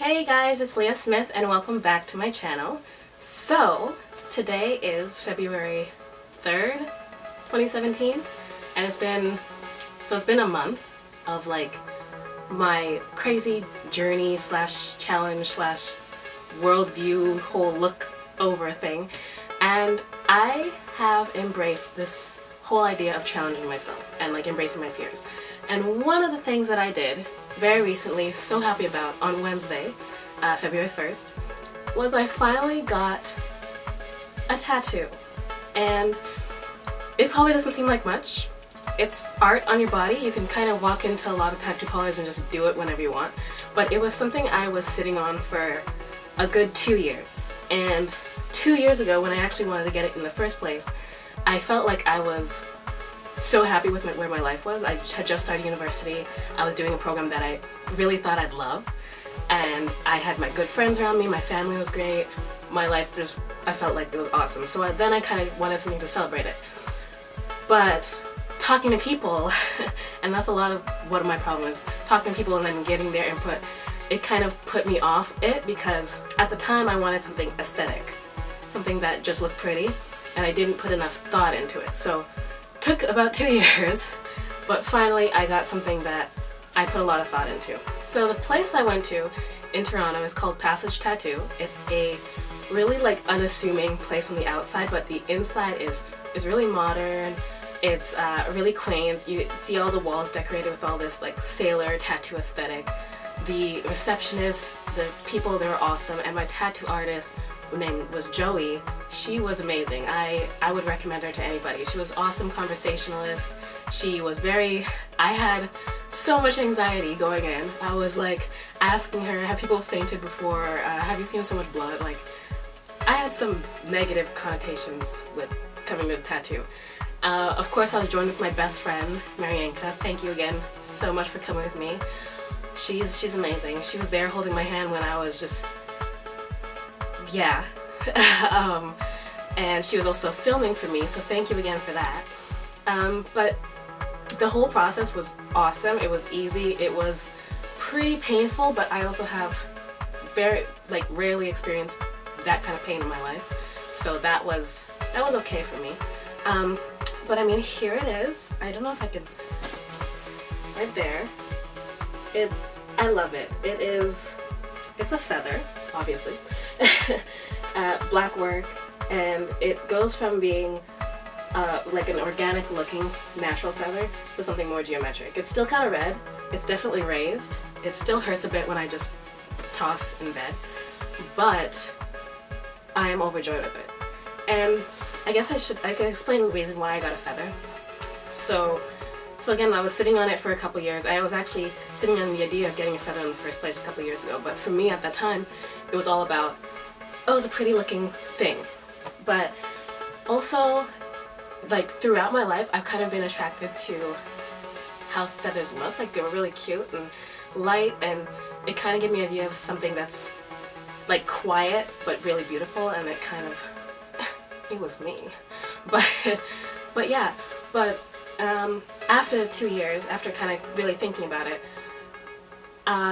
Hey guys, it's Leah Smith and welcome back to my channel. So, today is February 3rd, 2017, and it's been a month of like my crazy journey slash challenge slash worldview whole look over thing, and I have embraced this whole idea of challenging myself and like embracing my fears. And one of the things that I did very recently, so happy about, on Wednesday, February 1st, was I finally got a tattoo. And it probably doesn't seem like much. It's art on your body. You can kind of walk into a lot of tattoo parlors and just do it whenever you want. But it was something I was sitting on for a good 2 years. And 2 years ago, when I actually wanted to get it in the first place, I felt like I was so happy with where my life was. I had just started university. I was doing a program that I really thought I'd love. And I had my good friends around me. My family was great. My life just, I felt like it was awesome. So then I kind of wanted something to celebrate it. But talking to people, and that's a lot of what my problem is, talking to people and then getting their input, it kind of put me off it because at the time I wanted something aesthetic. Something that just looked pretty, and I didn't put enough thought into it. So took about 2 years, but finally I got something that I put a lot of thought into. So the place I went to in Toronto is called Passage Tattoo. It's a really like unassuming place on the outside, but the inside is really modern. It's really quaint. You see all the walls decorated with all this like sailor tattoo aesthetic. The receptionist, the people, they were awesome, and my tattoo artist, her name was Joey. She was amazing. I would recommend her to anybody. She was awesome conversationalist. She was I had so much anxiety going in. I was like asking her, have people fainted before? Have you seen so much blood? Like, I had some negative connotations with coming to the tattoo. Of course, I was joined with my best friend, Marianka. Thank you again so much for coming with me. She's amazing. She was there holding my hand when I was just, yeah. And she was also filming for me, so thank you again for that. But the whole process was awesome. It was easy. It was pretty painful, but I also have rarely experienced that kind of pain in my life. So that was okay for me. But I mean, here it is. I don't know if I can, right there. I love it. It's a feather, obviously. Black work, and it goes from being like an organic looking natural feather to something more geometric. It's still kind of red. It's definitely raised. It still hurts a bit when I just toss in bed, but I am overjoyed with it. And I guess I can explain the reason why I got a feather. So again, I was sitting on it for a couple years. I was actually sitting on the idea of getting a feather in the first place a couple years ago, but for me at that time, it was all about, oh, it was a pretty looking thing. But also, like throughout my life, I've kind of been attracted to how feathers look. Like they were really cute and light, and it kind of gave me an idea of something that's like quiet but really beautiful, and it kind of, it was me. But yeah, after 2 years, after kind of really thinking about it,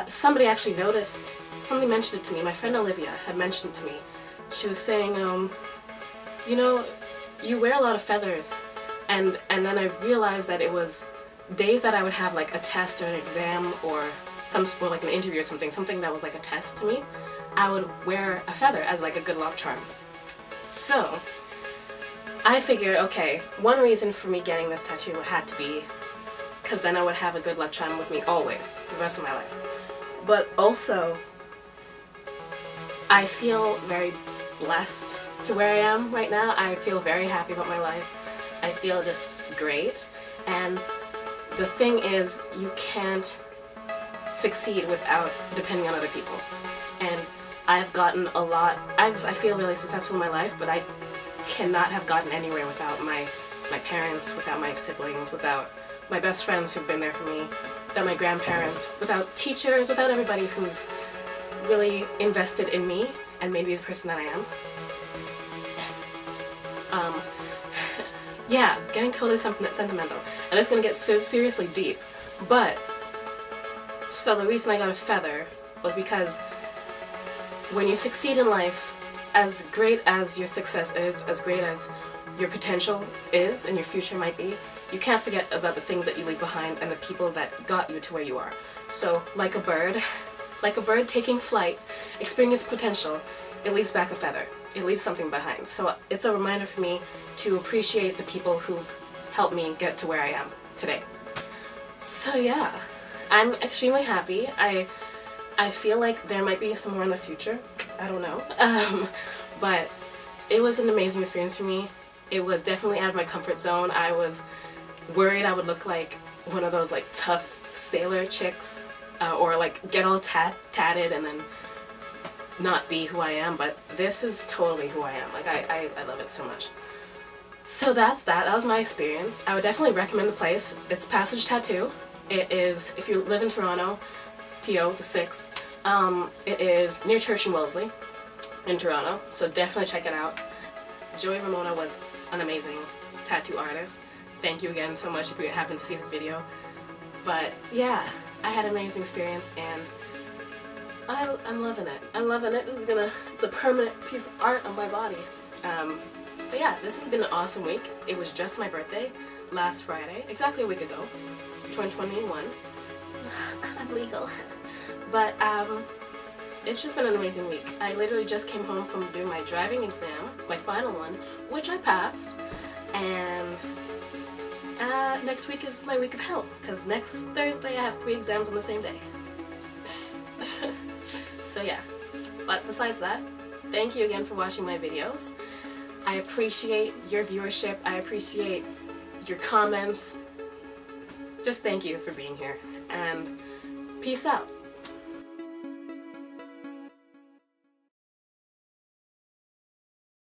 somebody actually noticed, somebody mentioned it to me. My friend Olivia had mentioned it to me. She was saying, you know, you wear a lot of feathers, and then I realized that it was days that I would have like a test or an exam or like an interview or something that was like a test to me, I would wear a feather as like a good luck charm. So I figured, okay, one reason for me getting this tattoo had to be because then I would have a good luck charm with me always for the rest of my life. But also, I feel very blessed to where I am right now. I feel very happy about my life. I feel just great. And the thing is, you can't succeed without depending on other people. And I've gotten a lot, I feel really successful in my life, but I cannot have gotten anywhere without my parents, without my siblings, without my best friends who've been there for me, without my grandparents, without teachers, without everybody who's really invested in me and made me the person that I am. Yeah, getting totally sentimental, and it's gonna get seriously deep, but so the reason I got a feather was because when you succeed in life, as great as your success is, as great as your potential is and your future might be, you can't forget about the things that you leave behind and the people that got you to where you are. So like a bird taking flight, experiencing its potential, it leaves back a feather. It leaves something behind. So it's a reminder for me to appreciate the people who've helped me get to where I am today. So yeah, I'm extremely happy. I feel like there might be some more in the future. I don't know. But it was an amazing experience for me. It was definitely out of my comfort zone. I was worried I would look like one of those like tough sailor chicks, or like get all tatted and then not be who I am, but this is totally who I am. Like I love it so much. So that was my experience. I would definitely recommend the place. It's Passage Tattoo. It is, if you live in Toronto, TO, the 6, it is near Church and Wellesley in Toronto, so definitely check it out. Joey Ramona was an amazing tattoo artist. Thank you again so much if you happen to see this video. But yeah, I had an amazing experience and I'm loving it. I'm loving it. It's a permanent piece of art on my body. But yeah, this has been an awesome week. It was just my birthday last Friday, exactly a week ago, 2021. So, I'm legal. But it's just been an amazing week. I literally just came home from doing my driving exam, my final one, which I passed. And next week is my week of hell, because next Thursday I have 3 exams on the same day. So yeah, but besides that, thank you again for watching my videos. I appreciate your viewership. I appreciate your comments. Just thank you for being here, and peace out.